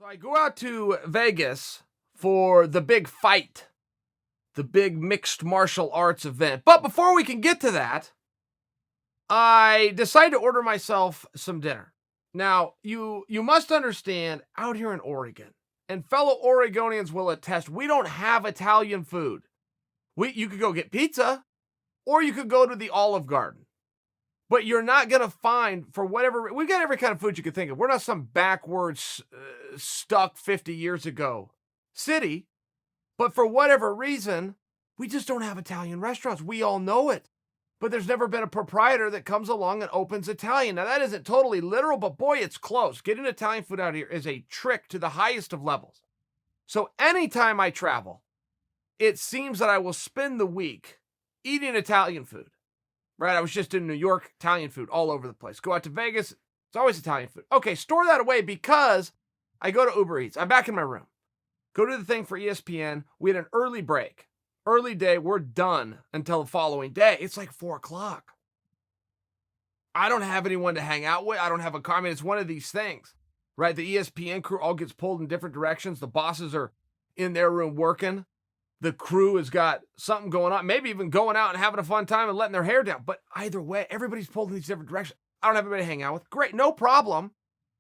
So I go out to Vegas for the big fight, the big mixed martial arts event. But before we can get to that, I decide to order myself some dinner. Now, you must understand, out here in Oregon, and fellow Oregonians will attest, we don't have Italian food. You could go get pizza, or you could go to the Olive Garden. But you're not going to find, for whatever, we've got every kind of food you could think of. We're not some backwards, stuck 50 years ago city. But for whatever reason, we just don't have Italian restaurants. We all know it. But there's never been a proprietor that comes along and opens Italian. Now, that isn't totally literal, but boy, it's close. Getting Italian food out here is a trick to the highest of levels. So anytime I travel, it seems that I will spend the week eating Italian food. Right? I was just in New York, Italian food all over the place. Go out to Vegas, it's always Italian food. Okay, store that away because I go to Uber Eats. I'm back in my room. Go to the thing for ESPN. We had an early break. Early day, we're done until the following day. It's like 4 o'clock. I don't have anyone to hang out with. I don't have a car. I mean, it's one of these things, right? The ESPN crew all gets pulled in different directions. The bosses are in their room working. The crew has got something going on, maybe even going out and having a fun time and letting their hair down. But either way, everybody's pulled in these different directions. I don't have anybody to hang out with. Great, no problem.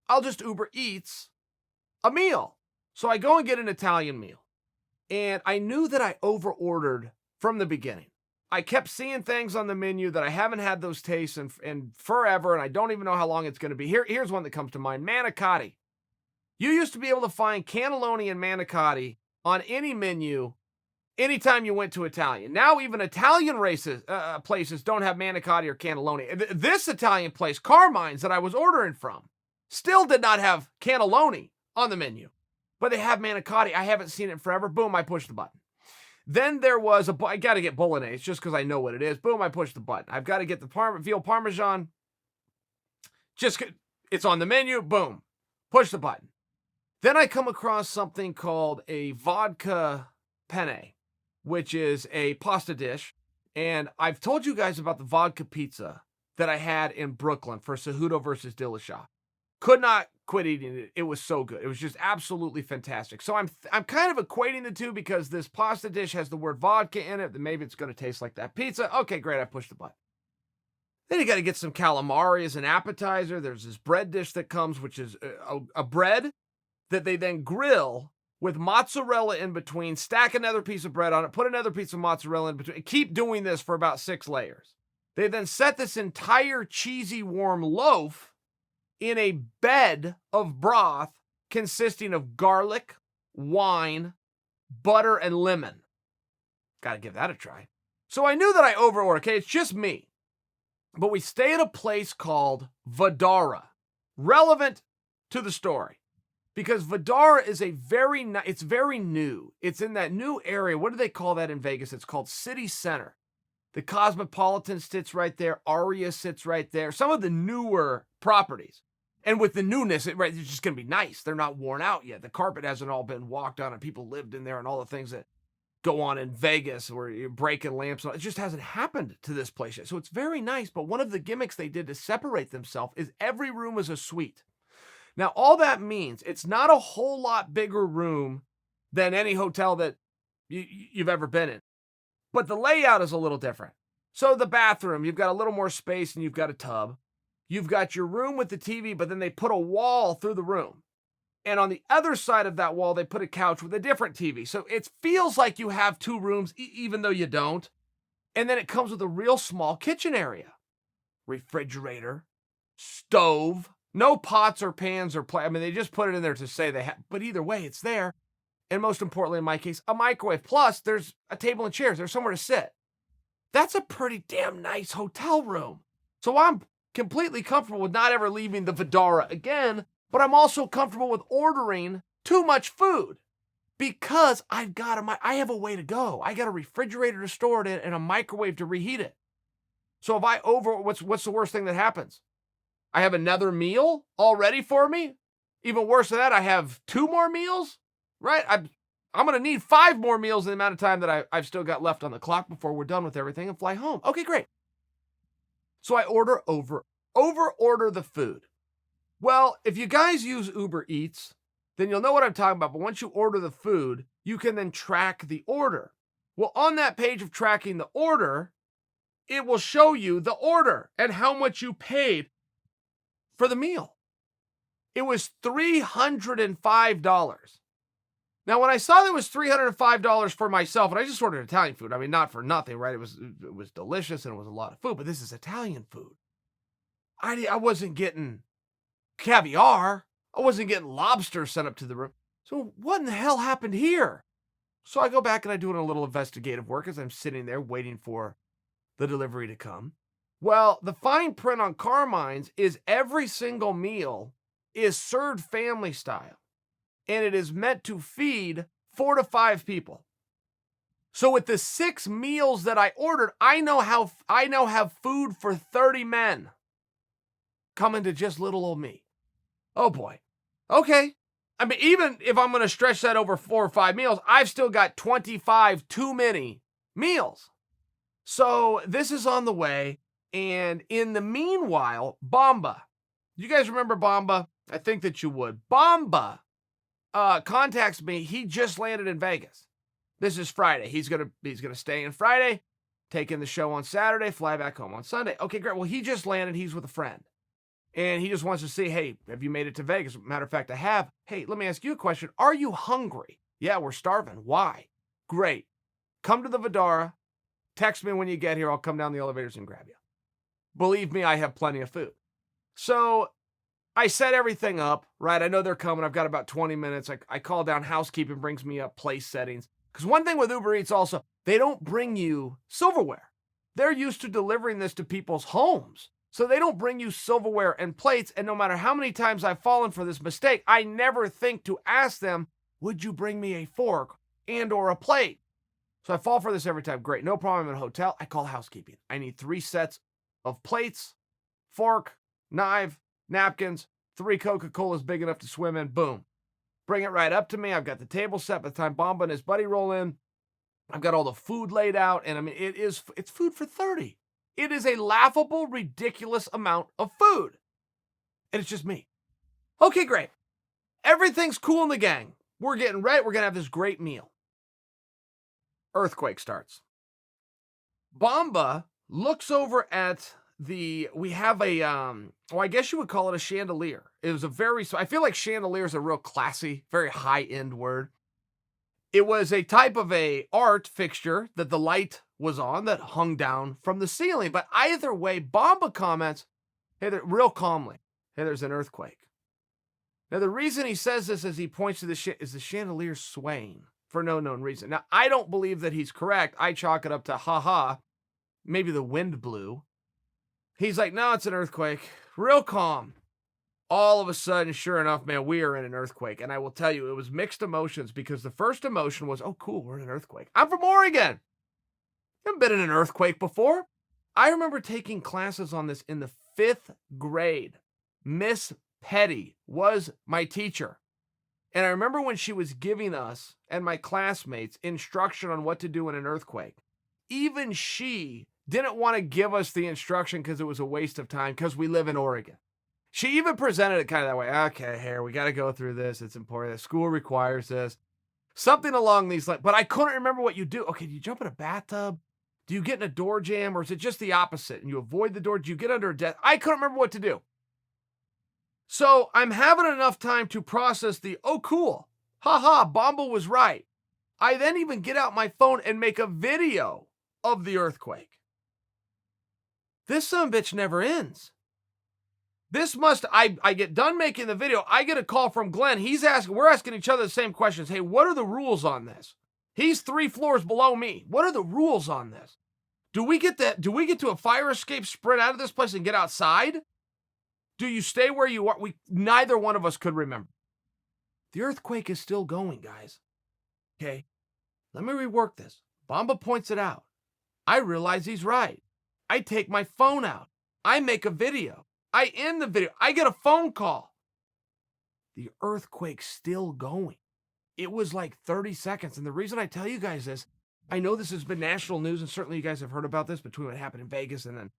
I'll just Uber Eats a meal. So I go and get an Italian meal. And I knew that I over-ordered from the beginning. I kept seeing things on the menu that I haven't had those tastes in forever, and I don't even know how long it's going to be. Here's one that comes to mind, manicotti. You used to be able to find cannelloni and manicotti on any menu anytime you went to Italian. Now even Italian places don't have manicotti or cannelloni. This Italian place, Carmine's, that I was ordering from, still did not have cannelloni on the menu. But they have manicotti. I haven't seen it in forever. Boom, I push the button. Then there was I got to get bolognese just because I know what it is. Boom, I push the button. I've got to get the veal parmesan. It's on the menu. Boom, push the button. Then I come across something called a vodka penne, which is a pasta dish. And I've told you guys about the vodka pizza that I had in Brooklyn for Cejudo versus Dillashaw. Could not quit eating it. It was so good. It was just absolutely fantastic. So I'm kind of equating the two because this pasta dish has the word vodka in it. Then maybe it's going to taste like that pizza. Okay, great. I pushed the button. Then you got to get some calamari as an appetizer. There's this bread dish that comes, which is a bread that they then grill with mozzarella in between, stack another piece of bread on it, put another piece of mozzarella in between, keep doing this for about 6 layers. They then set this entire cheesy warm loaf in a bed of broth consisting of garlic, wine, butter, and lemon. Got to give that a try. So I knew that I overordered. Okay, it's just me. But we stay at a place called Vdara. Relevant to the story. Because Vdara is it's very new. It's in that new area. What do they call that in Vegas? It's called City Center. The Cosmopolitan sits right there. Aria sits right there. Some of the newer properties. And with the newness, it's just going to be nice. They're not worn out yet. The carpet hasn't all been walked on and people lived in there and all the things that go on in Vegas where you're breaking lamps. It just hasn't happened to this place yet. So it's very nice. But one of the gimmicks they did to separate themselves is every room is a suite. Now, all that means it's not a whole lot bigger room than any hotel that you've ever been in. But the layout is a little different. So the bathroom, you've got a little more space and you've got a tub. You've got your room with the TV, but then they put a wall through the room. And on the other side of that wall, they put a couch with a different TV. So it feels like you have 2 rooms, even though you don't. And then it comes with a real small kitchen area. Refrigerator, stove, no pots or pans or I mean, they just put it in there to say they have, but either way, it's there. And most importantly, in my case, a microwave. Plus, there's a table and chairs. There's somewhere to sit. That's a pretty damn nice hotel room. So I'm completely comfortable with not ever leaving the Vdara again, but I'm also comfortable with ordering too much food because I have a way to go. I got a refrigerator to store it in and a microwave to reheat it. So if what's the worst thing that happens? I have another meal all ready for me. Even worse than that, I have 2 more meals, right? I'm going to need 5 more meals in the amount of time that I've still got left on the clock before we're done with everything and fly home. Okay, great. So I over-order the food. Well, if you guys use Uber Eats, then you'll know what I'm talking about. But once you order the food, you can then track the order. Well, on that page of tracking the order, it will show you the order and how much you paid for the meal. It was $305. Now, when I saw that it was $305 for myself, and I just ordered Italian food, I mean, not for nothing, right? It was delicious and it was a lot of food, but this is Italian food. I wasn't getting caviar. I wasn't getting lobster sent up to the room. So what in the hell happened here? So I go back and I do a little investigative work as I'm sitting there waiting for the delivery to come. Well, the fine print on Carmine's is every single meal is served family style, and it is meant to feed 4 to 5 people. So with the 6 meals that I ordered, I now have food for 30 men coming to just little old me. Oh boy. Okay. I mean, even if I'm going to stretch that over 4 or 5 meals, I've still got 25 too many meals. So this is on the way. And in the meanwhile, Bomba. You guys remember Bomba? I think that you would. Bomba contacts me. He just landed in Vegas. This is Friday. He's gonna stay in Friday, take in the show on Saturday, fly back home on Sunday. Okay, great. Well, he just landed. He's with a friend. And he just wants to see, hey, have you made it to Vegas? Matter of fact, I have. Hey, let me ask you a question. Are you hungry? Yeah, we're starving. Why? Great. Come to the Vidara. Text me when you get here. I'll come down the elevators and grab you. Believe me, I have plenty of food. So I set everything up, right? I know they're coming. I've got about 20 minutes. I call down housekeeping, brings me up place settings. Because one thing with Uber Eats also, they don't bring you silverware. They're used to delivering this to people's homes. So they don't bring you silverware and plates. And no matter how many times I've fallen for this mistake, I never think to ask them, would you bring me a fork and or a plate? So I fall for this every time. Great. No problem. I'm in a hotel. I call housekeeping. I need 3 sets of plates, fork, knife, napkins, 3 Coca-Colas big enough to swim in. Boom. Bring it right up to me. I've got the table set by the time Bomba and his buddy roll in. I've got all the food laid out. And I mean, it's food for 30. It is a laughable, ridiculous amount of food. And it's just me. Okay, great. Everything's cool in the gang. We're getting ready. We're going to have this great meal. Earthquake starts. Bomba looks over at we have a, I guess you would call it a chandelier. It was I feel like chandelier is a real classy, very high-end word. It was a type of a art fixture that the light was on that hung down from the ceiling. But either way, Bomba comments, hey, real calmly, hey, there's an earthquake. Now, the reason he says this as he points to is the chandelier swaying for no known reason. Now, I don't believe that he's correct. I chalk it up to, maybe the wind blew. He's like, no, it's an earthquake. Real calm. All of a sudden, sure enough, man, we are in an earthquake. And I will tell you, it was mixed emotions because the first emotion was, oh, cool, we're in an earthquake. I'm from Oregon. I've been in an earthquake before. I remember taking classes on this in the 5th grade. Miss Petty was my teacher. And I remember when she was giving us and my classmates instruction on what to do in an earthquake. Even she didn't want to give us the instruction because it was a waste of time because we live in Oregon. She even presented it kind of that way. Okay, here, we got to go through this. It's important. The school requires this. Something along these lines. But I couldn't remember what you do. Okay, do you jump in a bathtub? Do you get in a door jam? Or is it just the opposite? And you avoid the door? Do you get under a desk? I couldn't remember what to do. So I'm having enough time to process oh, cool. Bomba was right. I then even get out my phone and make a video of the earthquake. This sumbitch never ends. I get done making the video. I get a call from Glenn. We're asking each other the same questions. Hey, what are the rules on this? He's 3 floors below me. What are the rules on this? Do we get to a fire escape, sprint out of this place and get outside? Do you stay where you are? Neither one of us could remember. The earthquake is still going, guys. Okay, let me rework this. Bomba points it out. I realize he's right. I take my phone out. I make a video. I end the video. I get a phone call. The earthquake's still going. It was like 30 seconds. And the reason I tell you guys this, I know this has been national news, and certainly you guys have heard about this between what happened in Vegas and then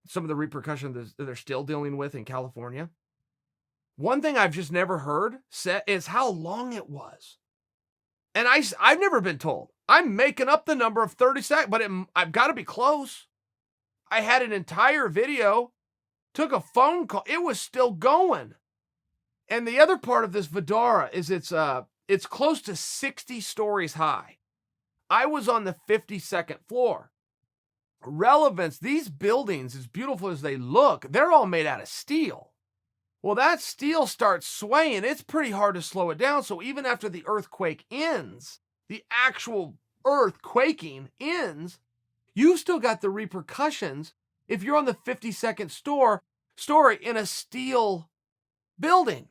some of the repercussions that they're still dealing with in California. One thing I've just never heard said is how long it was. And I've never been told. I'm making up the number of 30 seconds, but I've got to be close. I had an entire video, took a phone call. It was still going. And the other part of this Vidara is it's close to 60 stories high. I was on the 52nd floor. Relevance, these buildings, as beautiful as they look, they're all made out of steel. Well, that steel starts swaying. It's pretty hard to slow it down. So even after the earthquake ends, the actual earth quaking ends, you've still got the repercussions if you're on the 52nd story in a steel building.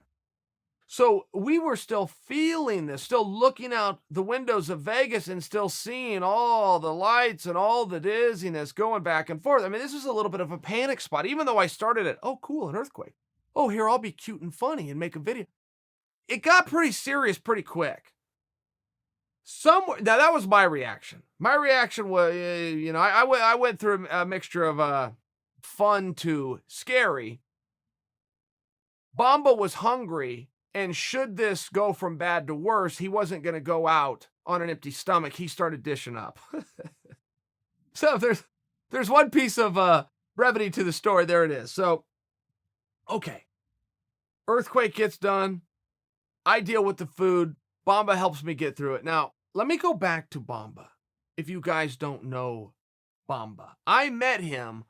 So we were still feeling this, still looking out the windows of Vegas and still seeing all the lights and all the dizziness going back and forth. I mean, this is a little bit of a panic spot, even though I started at, oh, cool, an earthquake. Oh, here, I'll be cute and funny and make a video. It got pretty serious pretty quick. Now, that was my reaction. My reaction was, I went through a mixture of fun to scary. Bomba was hungry. And should this go from bad to worse, he wasn't going to go out on an empty stomach. He started dishing up. So there's one piece of brevity to the story. There it is. So, okay. Earthquake gets done. I deal with the food. Bomba helps me get through it. Now, let me go back to Bomba. If you guys don't know Bomba, I met him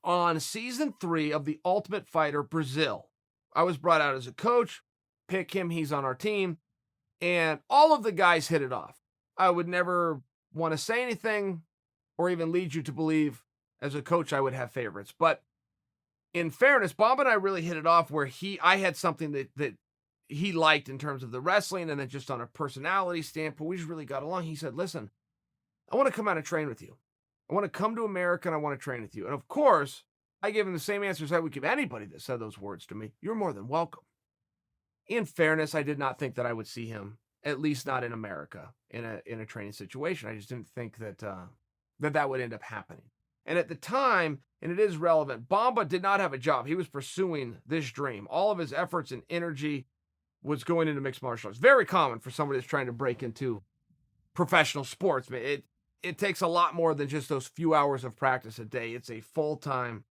on season 3 of The Ultimate Fighter Brazil. I was brought out as a coach. Pick him, he's on our team, and all of the guys hit it off. I would never want to say anything or even lead you to believe as a coach I would have favorites, but in fairness, Bob and I really hit it off where I had something that he liked in terms of the wrestling, and then just on a personality standpoint, we just really got along. He said, listen, I want to come out and train with you. I want to come to America and I want to train with you. And of course, I gave him the same answers I would give anybody that said those words to me. You're more than welcome. In fairness, I did not think that I would see him, at least not in America, in a training situation. I just didn't think that that would end up happening. And at the time, and it is relevant, Bomba did not have a job. He was pursuing this dream. All of his efforts and energy was going into mixed martial arts. Very common for somebody that's trying to break into professional sports. It takes a lot more than just those few hours of practice a day. It's a full-time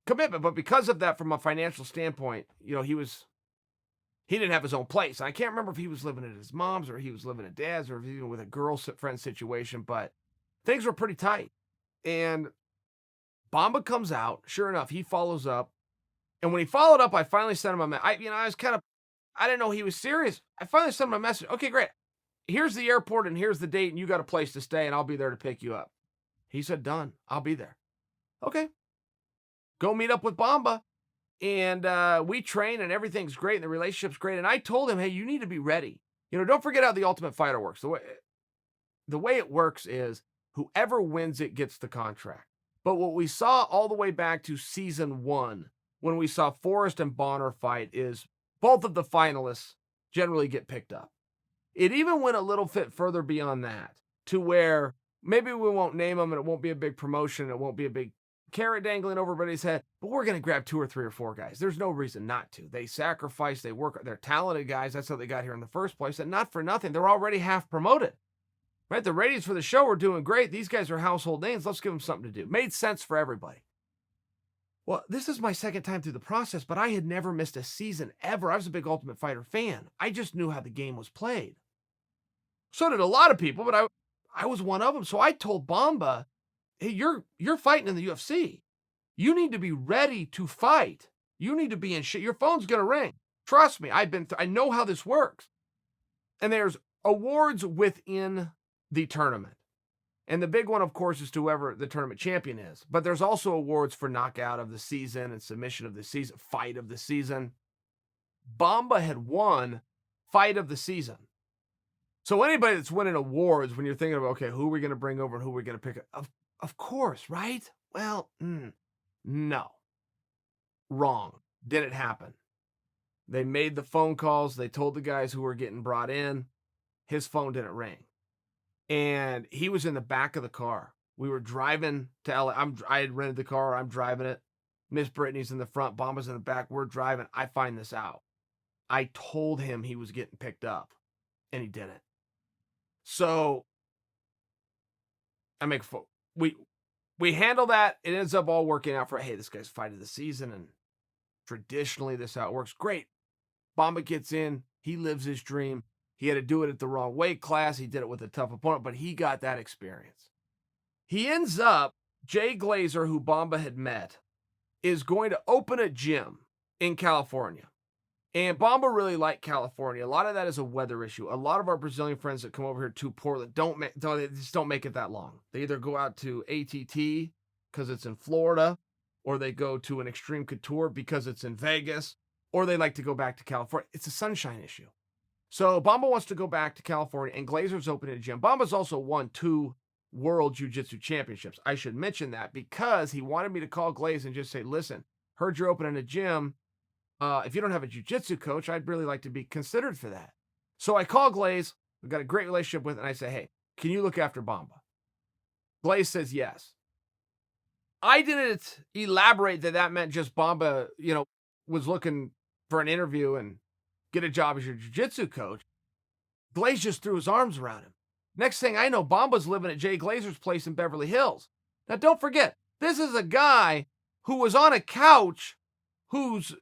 commitment. But because of that, from a financial standpoint, he didn't have his own place. I can't remember if he was living at his mom's or he was living at dad's or if he was with a girlfriend situation, but things were pretty tight. And Bomba comes out. Sure enough, he follows up. And when he followed up, I finally sent him a message. I didn't know he was serious. I finally sent him a message. Okay, great. Here's the airport and here's the date and you got a place to stay and I'll be there to pick you up. He said, done. I'll be there. Okay. Go meet up with Bomba. And we train and everything's great and the relationship's great. And I told him, hey, you need to be ready. Don't forget how the Ultimate Fighter works. The way it works is whoever wins it gets the contract. But what we saw all the way back to season 1, when we saw Forrest and Bonner fight, is both of the finalists generally get picked up. It even went a little bit further beyond that to where maybe we won't name them and it won't be a big promotion. It won't be a big carrot dangling over everybody's head, but we're going to grab 2 or 3 or 4 guys. There's no reason not to. They sacrifice, they work, they're talented guys. That's how they got here in the first place. And not for nothing, they're already half promoted. Right? The ratings for the show are doing great. These guys are household names. Let's give them something to do. Made sense for everybody. Well, this is my second time through the process, but I had never missed a season ever. I was a big Ultimate Fighter fan. I just knew how the game was played. So did a lot of people, but I was one of them. So I told Bomba, hey, you're fighting in the UFC. You need to be ready to fight. You need to be in shit. Your phone's going to ring. Trust me. I know how this works. And there's awards within the tournament. And the big one, of course, is to whoever the tournament champion is. But there's also awards for knockout of the season and submission of the season, fight of the season. Bomba had won fight of the season. So anybody that's winning awards, when you're thinking of, okay, who are we going to bring over and who are we going to pick up? Of course, right? Well, no. Wrong. Didn't happen. They made the phone calls. They told the guys who were getting brought in. His phone didn't ring. And he was in the back of the car. We were driving to LA. I had rented the car. I'm driving it. Miss Brittany's in the front. Bomba's in the back. We're driving. I find this out. I told him he was getting picked up, and he didn't. So I make we handle that. It ends up all working out for, hey, this guy's fight of the season, and traditionally this is how it works. Great. Bomba gets in. He lives his dream. He had to do it at the wrong weight class. He did it with a tough opponent, but he got that experience. He ends up, Jay Glazer, who Bomba had met, is going to open a gym in California. And Bomba really liked California. A lot of that is a weather issue. A lot of our Brazilian friends that come over here to Portland they just don't make it that long. They either go out to ATT because it's in Florida, or they go to an Extreme Couture because it's in Vegas, or they like to go back to California. It's a sunshine issue. So Bomba wants to go back to California, and Glazer's opening a gym. Bomba's also won 2 World Jiu-Jitsu Championships. I should mention that because he wanted me to call Glaze and just say, listen, heard you're opening a gym. If you don't have a jiu-jitsu coach, I'd really like to be considered for that. So I call Glaze, we've got a great relationship with, and I say, hey, can you look after Bomba? Glaze says yes. I didn't elaborate that meant just Bomba, was looking for an interview and get a job as your jiu-jitsu coach. Glaze just threw his arms around him. Next thing I know, Bomba's living at Jay Glazer's place in Beverly Hills. Now, don't forget, this is a guy who was on a couch who's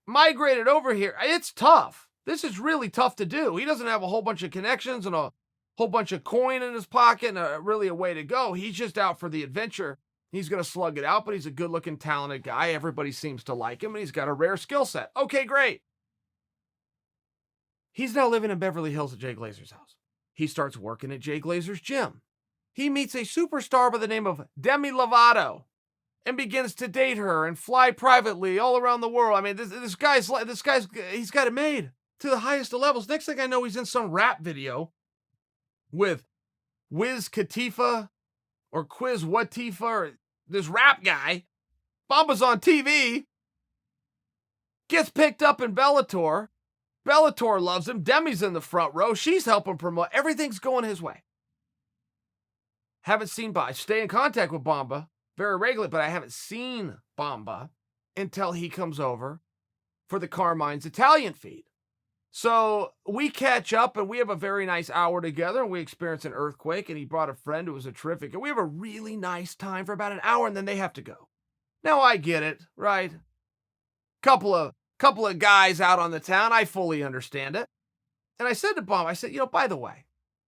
migrated over here. It's tough. This is really tough to do. He doesn't have a whole bunch of connections and a whole bunch of coin in his pocket and really a way to go. He's just out for the adventure. He's going to slug it out, but he's a good-looking, talented guy. Everybody seems to like him, and he's got a rare skill set. Okay, great. He's now living in Beverly Hills at Jay Glazer's house. He starts working at Jay Glazer's gym. He meets a superstar by the name of Demi Lovato and begins to date her and fly privately all around the world. I mean, this guy's he's got it made to the highest of levels. Next thing I know, he's in some rap video with Wiz Khalifa or Quiz Watifa or this rap guy. Bomba's on TV, gets picked up in Bellator. Bellator loves him. Demi's in the front row. She's helping promote. Everything's going his way. Haven't seen Bomba. I stay in contact with Bomba very regularly, but I haven't seen Bomba until he comes over for the Carmine's Italian feed. So we catch up, and we have a very nice hour together, and we experience an earthquake, and he brought a friend who was a terrific, and we have a really nice time for about an hour, and then they have to go. Now, I get it, right? Couple of guys out on the town. I fully understand it. And I said to Bomba, I said, by the way,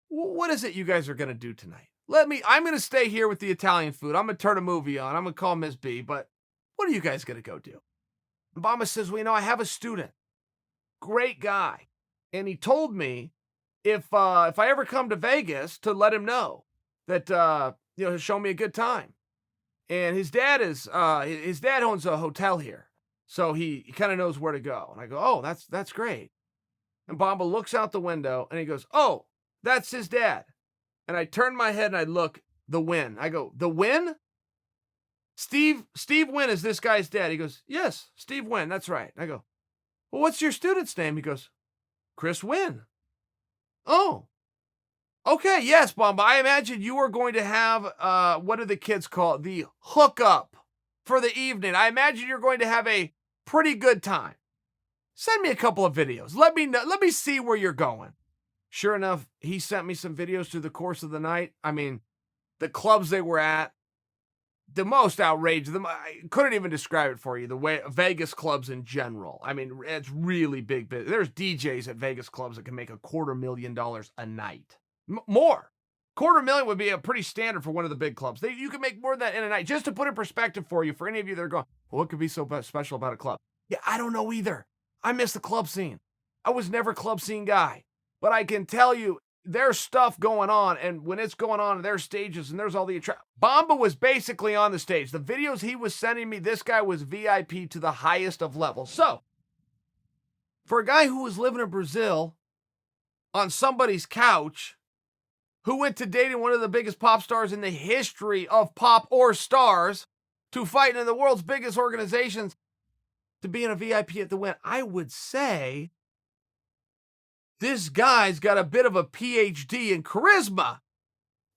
what is it you guys are going to do tonight? I'm going to stay here with the Italian food. I'm going to turn a movie on. I'm going to call Miss B, but what are you guys going to go do? And Bomba says, well, I have a student. Great guy. And he told me if I ever come to Vegas to let him know that, he'll show me a good time. And his dad owns a hotel here. So he kind of knows where to go. And I go, oh, that's great. And Bomba looks out the window and he goes, oh, that's his dad. And I turn my head and I look, the Wynn. I go, the Wynn? Steve Wynn is this guy's dad. He goes, yes, Steve Wynn. That's right. I go, well, what's your student's name? He goes, Chris Wynn. Oh, okay. Yes, Bomba. I imagine you are going to have, what do the kids call it? The hookup for the evening. I imagine you're going to have a pretty good time. Send me a couple of videos. Let me know. Let me see where you're going. Sure enough, he sent me some videos through the course of the night. I mean, the clubs they were at, the most outrageous. I couldn't even describe it for you. The way Vegas clubs in general. I mean, it's really big business. There's DJs at Vegas clubs that can make $250,000 a night. More. $250,000 would be a pretty standard for one of the big clubs. You can make more than that in a night. Just to put in perspective for you, for any of you that are going, well, what could be so special about a club? Yeah, I don't know either. I miss the club scene. I was never a club scene guy. But I can tell you, there's stuff going on, and when it's going on, there's stages, and there's all the Bomba was basically on the stage. The videos he was sending me, this guy was VIP to the highest of levels. So, for a guy who was living in Brazil on somebody's couch, who went to dating one of the biggest pop stars in the history of pop or stars, to fighting in the world's biggest organizations, to being a VIP at the Wynn, I would say this guy's got a bit of a PhD in charisma.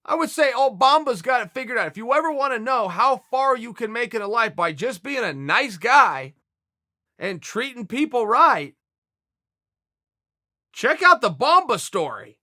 I would say, Bomba's got it figured out. If you ever want to know how far you can make it in life by just being a nice guy and treating people right, Check out the Bomba story.